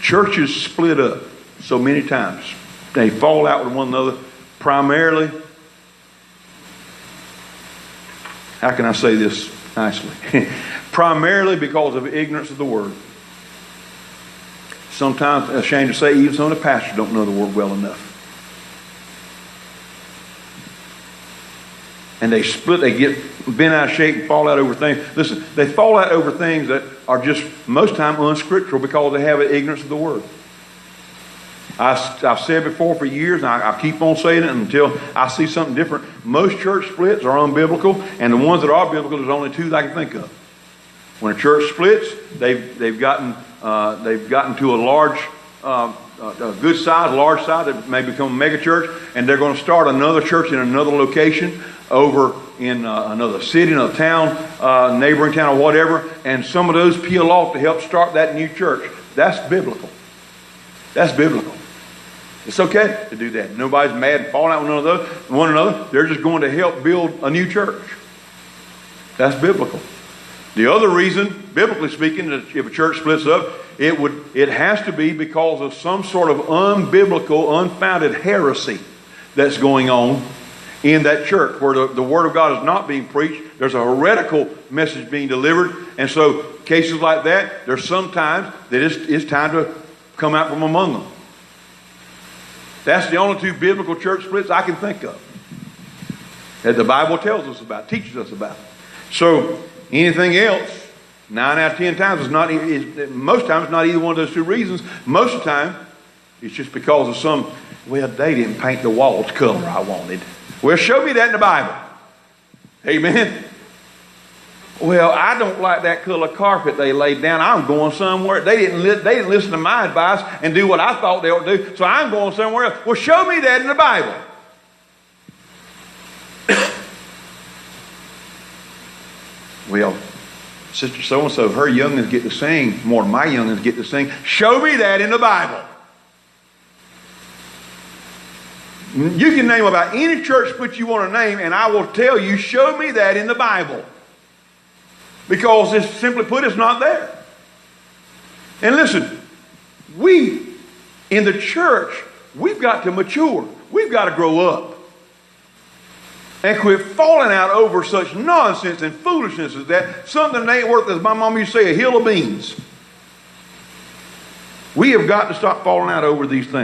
churches split up so many times. They fall out with one another primarily. How can I say this nicely? Primarily because of ignorance of the Word. Sometimes, ashamed to say, even some of the pastors don't know the Word well enough. And they split, they get bent out of shape and fall out over things. Listen, they fall out over things that are just most time unscriptural because they have an ignorance of the Word. I've said before for years, and I keep on saying it until I see something different. Most church splits are unbiblical, and the ones that are biblical, there's only two that I can think of. When a church splits, they've gotten to a large, a good size, large size. They may become a mega church, and they're going to start another church in another location over in another city, another town, neighboring town, or whatever. And some of those peel off to help start that new church. That's biblical. That's biblical. It's okay to do that. Nobody's mad and falling out with one another. They're just going to help build a new church. That's biblical. The other reason, biblically speaking, that if a church splits up, it has to be because of some sort of unbiblical, unfounded heresy that's going on in that church where the Word of God is not being preached. There's a heretical message being delivered. And so cases like that, there's sometimes that it's time to come out from among them. That's the only two biblical church splits I can think of that the Bible tells us about, teaches us about. So anything else, 9 out of 10 times, most times it's not either one of those two reasons. Most of the time, it's just because of some, well, they didn't paint the walls color I wanted. Well, show me that in the Bible. Amen. Well, I don't like that color carpet they laid down. I'm going somewhere. They didn't listen to my advice and do what I thought they ought to do, so I'm going somewhere else. Well, show me that in the Bible. Well, Sister so-and-so, her youngins get to sing more than my youngins get to sing. Show me that in the Bible. You can name about any church split you want to name, and I will tell you, show me that in the Bible. Because it's simply put, it's not there. And listen, we in the church, we've got to mature. We've got to grow up. And quit falling out over such nonsense and foolishness as that. Something that ain't worth, as my mom used to say, a hill of beans. We have got to stop falling out over these things.